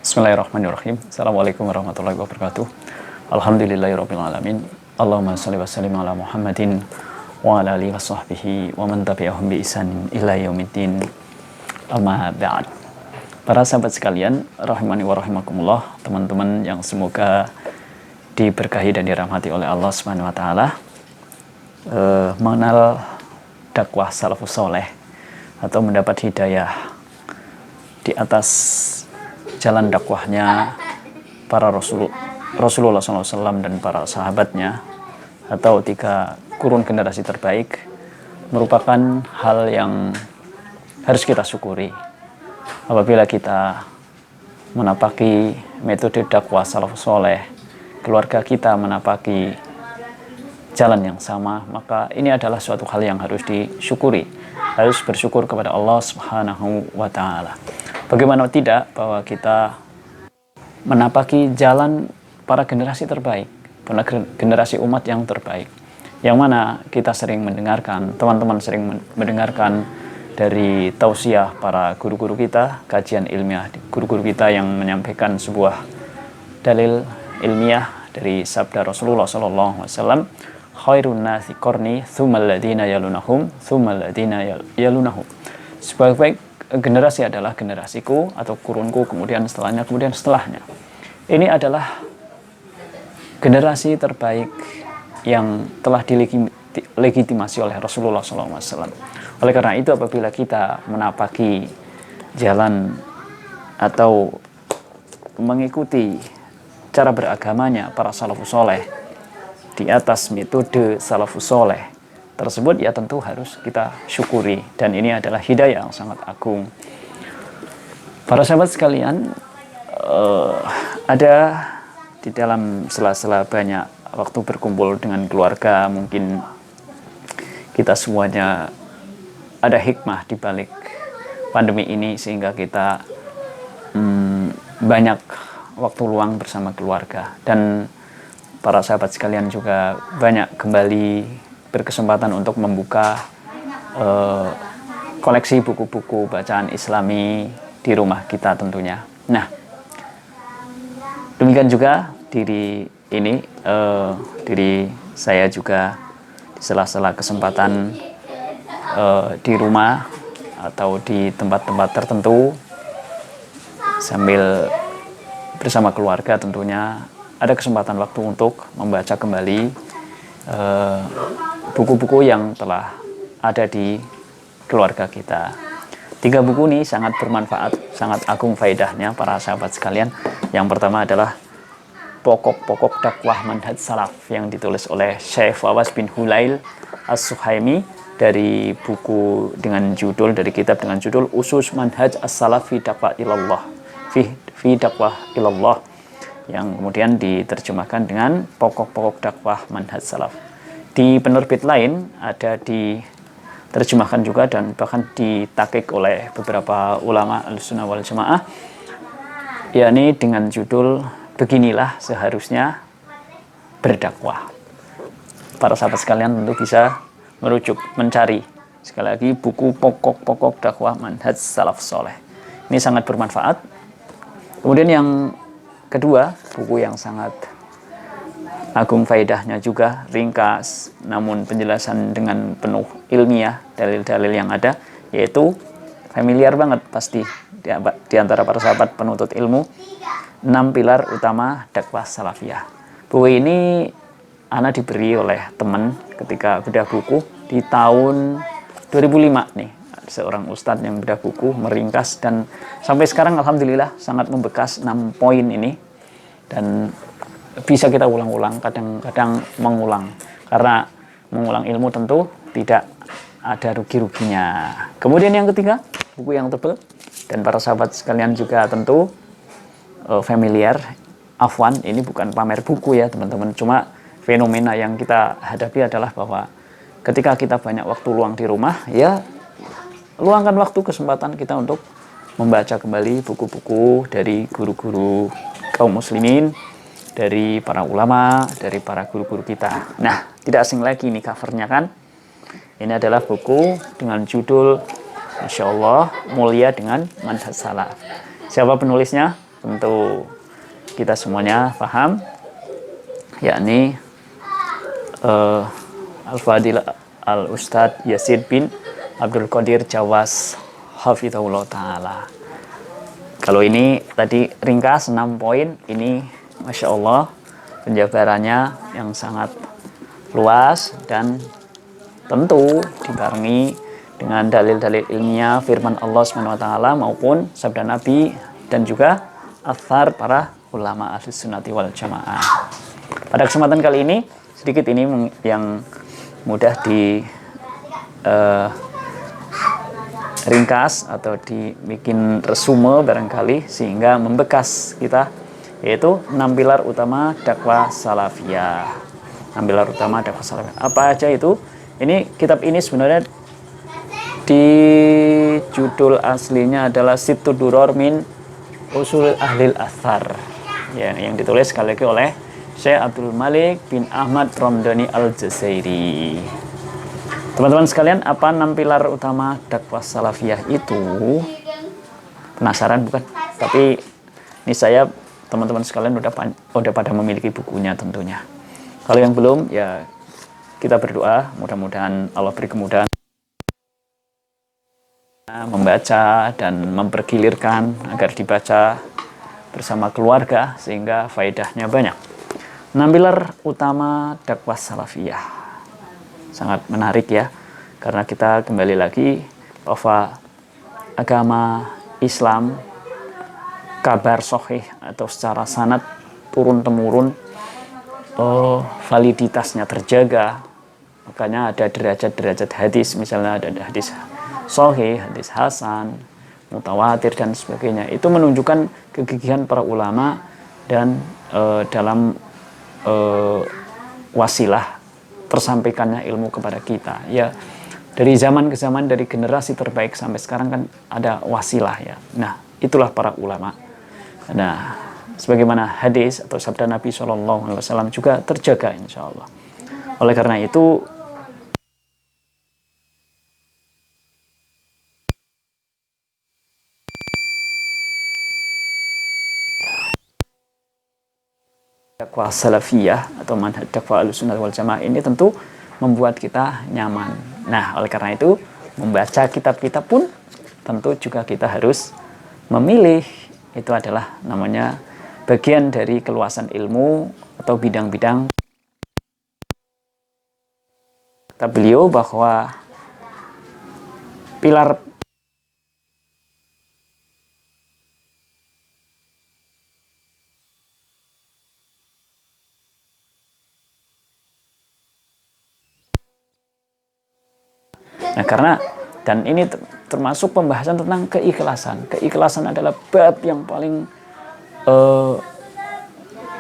Bismillahirrahmanirrahim. Assalamualaikum warahmatullahi wabarakatuh. Alhamdulillahirabbil alamin. Allahumma shalli wa sallim ala Muhammadin wa ala alihi washabbihi wa man tabi'ahum bi ihsanin ila yaumiddin. Amma ba'd. Para sahabat sekalian, rahimani wa rahimakumullah, teman-teman yang semoga diberkahi dan dirahmati oleh Allah Subhanahu wa taala. Mengenal dakwah salafus saleh atau mendapat hidayah di atas jalan dakwahnya para Rasulullah SAW dan para sahabatnya, atau 3 kurun generasi terbaik, merupakan hal yang harus kita syukuri. Apabila kita menapaki metode dakwah salafus saleh, keluarga kita menapaki jalan yang sama, maka ini adalah suatu hal yang harus disyukuri. Harus bersyukur kepada Allah Subhanahu wa taala. Bagaimana tidak bahwa kita menapaki jalan para generasi terbaik, para generasi umat yang terbaik, yang mana kita sering mendengarkan, teman-teman sering mendengarkan dari tausiah para guru-guru kita, kajian ilmiah guru-guru kita yang menyampaikan sebuah dalil ilmiah dari sabda Rasulullah SAW, khairun nasi qarni tsummal ladzina yalunahum tsummal ladzina yalunahum. Sebaik-baik generasi adalah generasiku atau kurunku, kemudian setelahnya, kemudian setelahnya. Ini adalah generasi terbaik yang telah dilegitimasi oleh Rasulullah SAW. Oleh karena itu, apabila kita menapaki jalan atau mengikuti cara beragamanya para salafus saleh di atas metode salafus saleh tersebut, ya tentu harus kita syukuri, dan ini adalah hidayah yang sangat agung. Para sahabat sekalian, ada di dalam sela-sela banyak waktu berkumpul dengan keluarga, mungkin kita semuanya ada hikmah di balik pandemi ini, sehingga kita banyak waktu luang bersama keluarga, dan para sahabat sekalian juga banyak kembali berkesempatan untuk membuka koleksi buku-buku bacaan Islami di rumah kita tentunya. Nah, demikian juga diri saya juga di sela-sela kesempatan di rumah atau di tempat-tempat tertentu sambil bersama keluarga, tentunya ada kesempatan waktu untuk membaca kembali buku-buku yang telah ada di keluarga kita. 3 buku ini sangat bermanfaat, sangat agung faedahnya para sahabat sekalian. Yang pertama adalah Pokok-Pokok Dakwah Manhaj Salaf yang ditulis oleh Syekh Fawaz bin Hulail As-Suhaimi dari kitab dengan judul Usus Manhaj As-Salaf fi Dakwah Ilallah, fi Dakwah Ilallah, yang kemudian diterjemahkan dengan Pokok-Pokok Dakwah Manhaj Salaf. Di penerbit lain ada diterjemahkan juga dan bahkan ditakik oleh beberapa ulama Ahlussunnah wal Jamaah, yakni dengan judul Beginilah Seharusnya Berdakwah. Para sahabat sekalian tentu bisa merujuk, mencari sekali lagi buku Pokok-Pokok Dakwah Manhaj Salaf Soleh. Ini sangat bermanfaat. Kemudian yang kedua, buku yang sangat agung faedahnya juga, ringkas namun penjelasan dengan penuh ilmiah, dalil-dalil yang ada, yaitu familiar banget pasti di antara para sahabat penuntut ilmu, 6 pilar utama dakwah salafiyah. Buku ini Ana diberi oleh teman ketika bedah buku di tahun 2005 nih. Seorang ustadz yang bedah buku, meringkas, dan sampai sekarang alhamdulillah sangat membekas 6 poin ini, dan bisa kita ulang-ulang, kadang-kadang mengulang, karena mengulang ilmu tentu tidak ada rugi-ruginya. Kemudian yang ketiga, buku yang tebal, dan para sahabat sekalian juga tentu familiar. Afwan, ini bukan pamer buku ya teman-teman, cuma fenomena yang kita hadapi adalah bahwa ketika kita banyak waktu luang di rumah, ya luangkan waktu, kesempatan kita untuk membaca kembali buku-buku dari guru-guru kaum muslimin, dari para ulama, dari para guru-guru kita. Nah, tidak asing lagi ini covernya kan. Ini adalah buku dengan judul Masya Allah, Mulia dengan Manhaj Salaf. Siapa penulisnya? tentu kita semuanya paham, yakni Al-Fadil Al-Ustadz Yazid bin Abdul Qadir Jawas Hafizahullah Ta'ala. Kalau ini tadi ringkas 6 poin, ini Masya Allah penjabarannya yang sangat luas dan tentu dibarengi dengan dalil-dalil ilmiah firman Allah SWT maupun sabda Nabi dan juga athar para ulama ahli sunnati wal jamaah. Pada kesempatan kali ini sedikit ini yang mudah di ringkas atau dibikin resume barangkali sehingga membekas kita, yaitu 6 pilar utama dakwah salafiyah. 6 pilar utama dakwah salafiyah. Apa aja itu? Ini kitab ini sebenarnya di judul aslinya adalah Sittu Duror min Usul Ahlil Athar, ya, yang ditulis sekali lagi oleh Syekh Abdul Malik bin Ahmad Ramdhani Al-Jazairi. Teman-teman sekalian, apa 6 pilar utama dakwah salafiyah itu? Penasaran bukan? Tapi ini saya, teman-teman sekalian udah pada memiliki bukunya tentunya. Kalau yang belum, ya kita berdoa mudah-mudahan Allah beri kemudahan membaca dan mempergilirkan agar dibaca bersama keluarga sehingga faedahnya banyak. 6 pilar utama dakwah salafiyah. Sangat menarik ya, karena kita kembali lagi bahwa agama Islam kabar sahih atau secara sanad turun-temurun validitasnya terjaga. Makanya ada derajat-derajat hadis, misalnya ada hadis sahih, hadis hasan, mutawatir dan sebagainya. Itu menunjukkan kegigihan para ulama dan dalam wasilah tersampaikannya ilmu kepada kita, ya. Dari zaman ke zaman, dari generasi terbaik sampai sekarang kan ada wasilah, ya. Nah, itulah para ulama. Nah, sebagaimana hadis atau sabda Nabi SAW juga terjaga insya Allah. Oleh karena itu, dakwah salafiyah atau manhaj dakwah Ahlussunnah wal Jamaah ini tentu membuat kita nyaman. Nah, oleh karena itu membaca kitab-kitab pun tentu juga kita harus memilih. Itu adalah namanya bagian dari keluasan ilmu atau bidang-bidang kata beliau bahwa pilar nah, karena dan ini termasuk pembahasan tentang keikhlasan. Keikhlasan adalah bab yang paling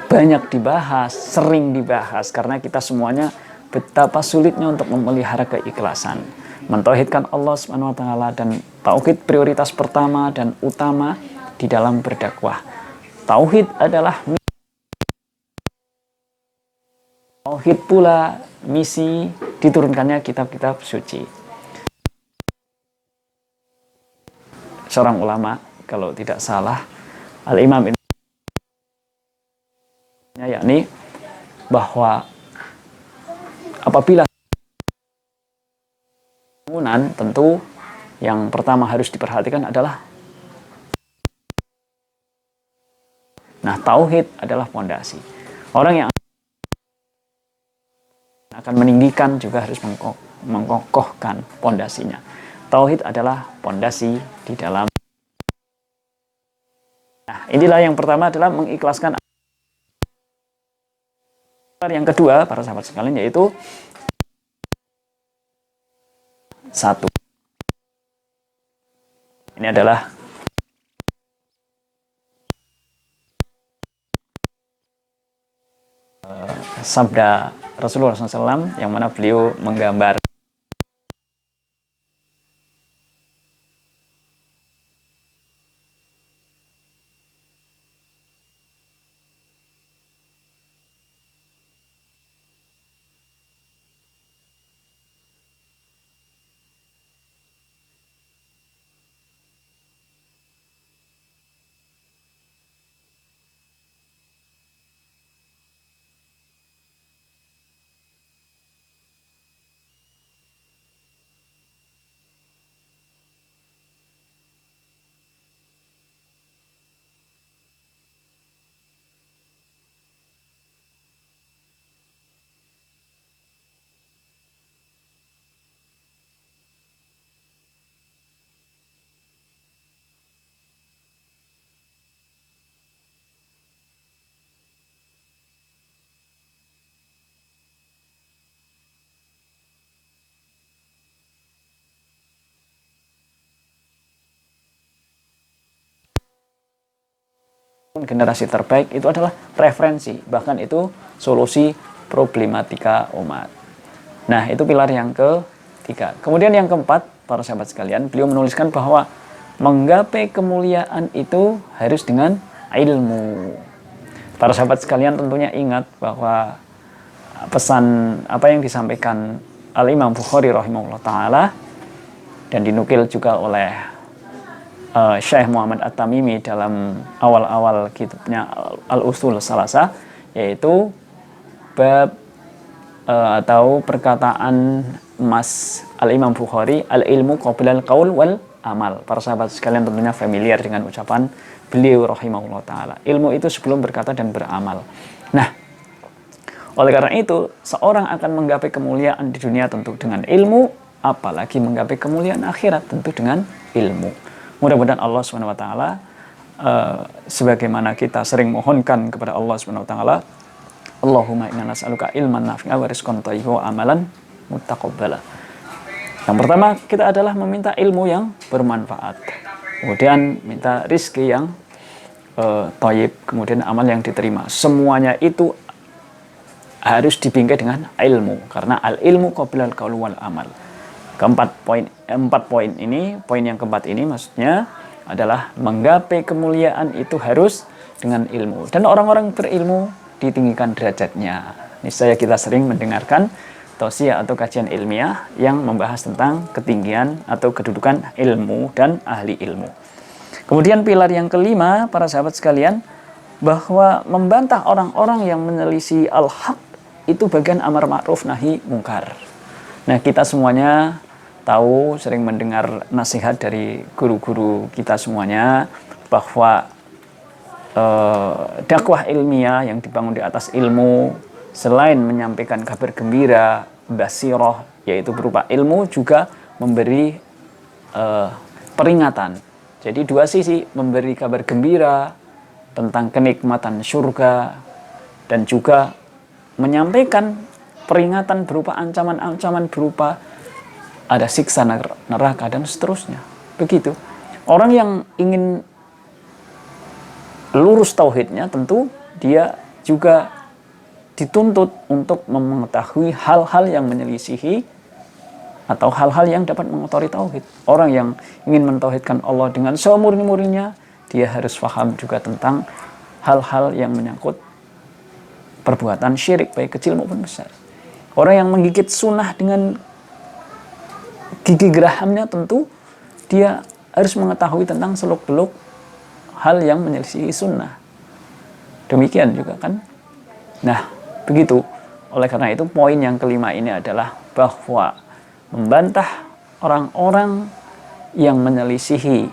banyak dibahas, sering dibahas, karena kita semuanya betapa sulitnya untuk memelihara keikhlasan. Mentauhidkan Allah Subhanahu wa taala dan tauhid prioritas pertama dan utama di dalam berdakwah. Tauhid adalah tauhid pula misi diturunkannya kitab-kitab suci. Seorang ulama, kalau tidak salah, Al-Imam yakni bahwa apabila bangunan, tentu yang pertama harus diperhatikan adalah tauhid adalah pondasi. Orang yang akan meninggikan juga harus mengkokohkan pondasinya. Tauhid adalah pondasi di dalam. Nah, inilah yang pertama adalah mengikhlaskan. Yang kedua, para sahabat sekalian, yaitu satu. Ini adalah sabda Rasulullah SAW yang mana beliau menggambar generasi terbaik itu adalah referensi, bahkan itu solusi problematika umat. Nah, itu pilar yang ketiga. Kemudian yang keempat, para sahabat sekalian, beliau menuliskan bahwa menggapai kemuliaan itu harus dengan ilmu. Para sahabat sekalian tentunya ingat bahwa pesan apa yang disampaikan Al-Imam Bukhari rahimahullah ta'ala dan dinukil juga oleh Syekh Muhammad At-Tamimi dalam awal-awal kitabnya Al-Usul Salasa, yaitu bab atau perkataan Mas Al-Imam Bukhari, al-ilmu qabla al-qaul wal amal. Para sahabat sekalian tentunya familiar dengan ucapan beliau rahimahullah ta'ala. Ilmu itu sebelum berkata dan beramal. Nah, oleh karena itu, seorang akan menggapai kemuliaan di dunia tentu dengan ilmu, apalagi menggapai kemuliaan akhirat tentu dengan ilmu. Mudah-mudahan Allah SWT, sebagaimana kita sering mohonkan kepada Allah SWT, Allahumma inna nas'aluka ilman nafi'a wa rizqan thayyiban wa amalan muttaqabbala. Yang pertama, kita adalah meminta ilmu yang bermanfaat. Kemudian minta rizki yang thayyib, kemudian amal yang diterima. Semuanya itu harus dibingkai dengan ilmu, karena al-ilmu qabla al-qaul wal amal. Empat poin ini, poin yang keempat ini maksudnya adalah menggapai kemuliaan itu harus dengan ilmu. Dan orang-orang berilmu ditinggikan derajatnya. Niscaya kita sering mendengarkan tausiah atau kajian ilmiah yang membahas tentang ketinggian atau kedudukan ilmu dan ahli ilmu. Kemudian pilar yang kelima, para sahabat sekalian, bahwa membantah orang-orang yang menyelisih al-haq itu bagian amar ma'ruf nahi mungkar. Nah, kita semuanya tahu, sering mendengar nasihat dari guru-guru kita semuanya bahwa dakwah ilmiah yang dibangun di atas ilmu, selain menyampaikan kabar gembira, basiroh, yaitu berupa ilmu, juga memberi peringatan. Jadi dua sisi, memberi kabar gembira tentang kenikmatan surga dan juga menyampaikan peringatan berupa ancaman-ancaman berupa ada siksa neraka dan seterusnya. Begitu. Orang yang ingin lurus tauhidnya tentu dia juga dituntut untuk mengetahui hal-hal yang menyelisihi atau hal-hal yang dapat mengotori tauhid. Orang yang ingin mentauhidkan Allah dengan semurni-murninya, dia harus paham juga tentang hal-hal yang menyangkut perbuatan syirik, baik kecil maupun besar. Orang yang menggigit sunnah dengan gigi gerahamnya tentu dia harus mengetahui tentang seluk-beluk hal yang menyelisihi sunnah. Demikian juga kan. Nah, begitu. Oleh karena itu, poin yang kelima ini adalah bahwa membantah orang-orang yang menyelisihi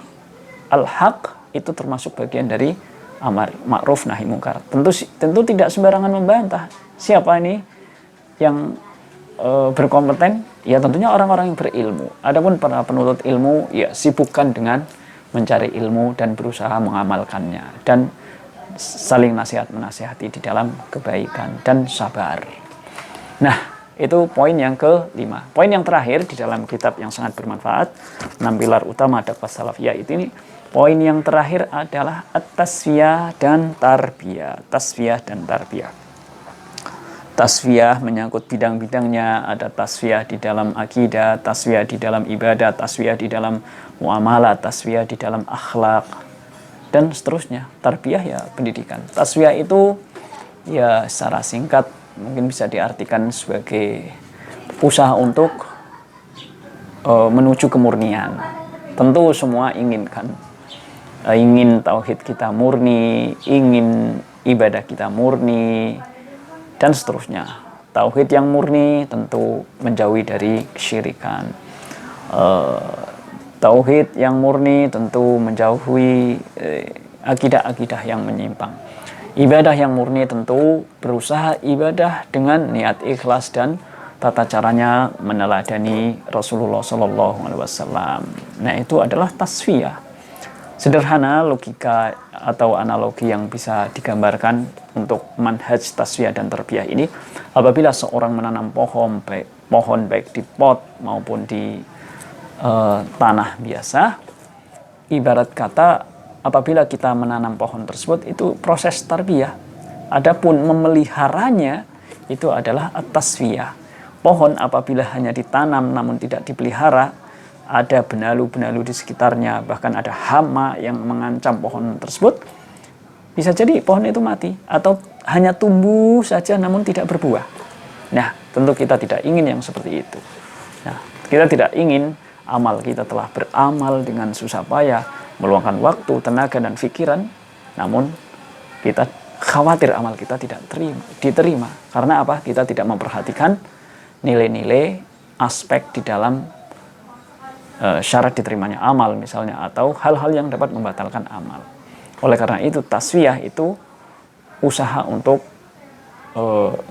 al-haq itu termasuk bagian dari amar ma'ruf nahi mungkar. Tentu tidak sembarangan membantah. Siapa ini yang berkompeten? Ya tentunya orang-orang yang berilmu. Adapun para penuntut ilmu, ya sibukkan dengan mencari ilmu dan berusaha mengamalkannya dan saling nasihat-menasihati di dalam kebaikan dan sabar. Nah, itu poin yang kelima. Poin yang terakhir di dalam kitab yang sangat bermanfaat, 6 pilar utama dakwah salafiyah ini, poin yang terakhir adalah at-tasfiyah dan tarbiyah. Tasfiyah dan tarbiyah. Tasfiyah menyangkut bidang-bidangnya, ada tasfiyah di dalam akidah, tasfiyah di dalam ibadah, tasfiyah di dalam muamalah, tasfiyah di dalam akhlak, dan seterusnya. Tarbiyah ya pendidikan. Tasfiyah itu ya secara singkat mungkin bisa diartikan sebagai usaha untuk menuju kemurnian. Tentu semua inginkan, ingin tauhid kita murni, ingin ibadah kita murni, dan seterusnya. Tauhid yang murni tentu menjauhi dari kesyirikan. Tauhid yang murni tentu menjauhi akidah-akidah yang menyimpang. Ibadah yang murni tentu berusaha ibadah dengan niat ikhlas dan tata caranya meneladani Rasulullah SAW. Nah, itu adalah tasfiyah. Sederhana logika atau analogi yang bisa digambarkan untuk manhaj tasfiyah dan tarbiyah ini, apabila seorang menanam pohon baik di pot maupun di tanah biasa, ibarat kata apabila kita menanam pohon tersebut itu proses tarbiyah. Adapun memeliharanya itu adalah at-tasfiyah. Pohon apabila hanya ditanam namun tidak dipelihara, ada benalu-benalu di sekitarnya, bahkan ada hama yang mengancam pohon tersebut, bisa jadi pohon itu mati atau hanya tumbuh saja namun tidak berbuah. Nah, tentu kita tidak ingin yang seperti itu. Nah, kita tidak ingin amal kita telah beramal dengan susah payah, meluangkan waktu, tenaga, dan pikiran, namun kita khawatir amal kita tidak diterima. Karena apa? Kita tidak memperhatikan nilai-nilai aspek di dalam syarat diterimanya amal misalnya, atau hal-hal yang dapat membatalkan amal. Oleh karena itu tasfiyah itu usaha untuk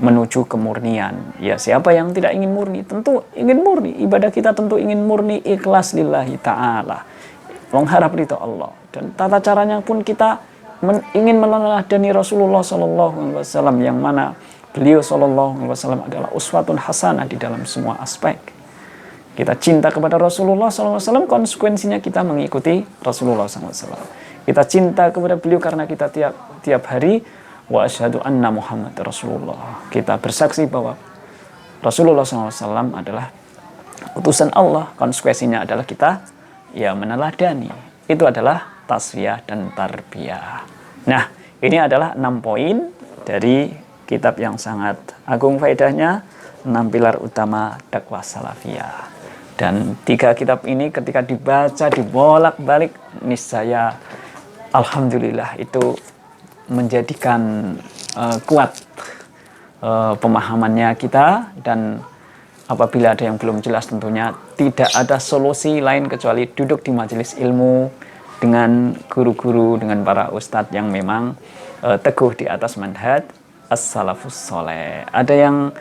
menuju kemurnian. Ya, siapa yang tidak ingin murni? Tentu ingin murni. Ibadah kita tentu ingin murni, ikhlas lillahi ta'ala, mengharap ridha Allah. Dan tata caranya pun kita ingin meneladani Rasulullah SAW, yang mana beliau SAW adalah uswatun hasanah di dalam semua aspek. Kita cinta kepada Rasulullah SAW, konsekuensinya kita mengikuti Rasulullah SAW. Kita cinta kepada beliau karena kita tiap hari wa asyhadu anna Muhammad Rasulullah. Kita bersaksi bahwa Rasulullah SAW adalah utusan Allah. Konsekuensinya adalah kita meneladani. Itu adalah tasfiyah dan tarbiyah. Nah, ini adalah 6 poin dari kitab yang sangat agung faedahnya, 6 pilar utama dakwah salafiyah. Dan 3 kitab ini ketika dibaca, dibolak-balik, niscaya alhamdulillah itu menjadikan kuat pemahamannya kita. Dan apabila ada yang belum jelas, tentunya tidak ada solusi lain kecuali duduk di majelis ilmu dengan guru-guru, dengan para ustadz yang memang teguh di atas manhaj as-salafus soleh. Ada yang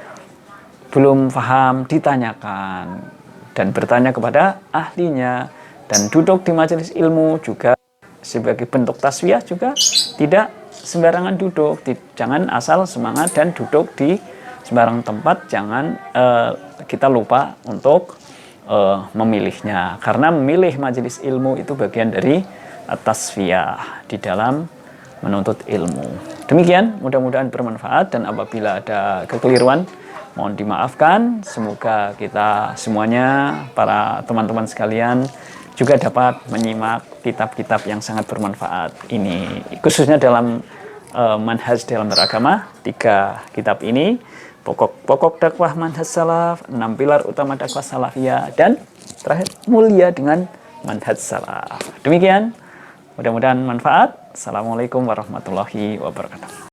belum paham, ditanyakan dan bertanya kepada ahlinya. Dan duduk di majelis ilmu juga sebagai bentuk tasfiyah, juga tidak sembarangan duduk. Jangan asal semangat dan duduk di sembarang tempat. Jangan kita lupa untuk memilihnya, karena memilih majelis ilmu itu bagian dari tasfiyah di dalam menuntut ilmu. Demikian, mudah-mudahan bermanfaat, dan apabila ada kekeliruan mohon dimaafkan. Semoga kita semuanya, para teman-teman sekalian, juga dapat menyimak kitab-kitab yang sangat bermanfaat ini, khususnya dalam manhaj dalam beragama. 3 kitab ini, pokok dakwah manhaj salaf, 6 pilar utama dakwah salafiyah, dan terakhir mulia dengan manhaj salaf. Demikian, mudah-mudahan manfaat. Assalamualaikum warahmatullahi wabarakatuh.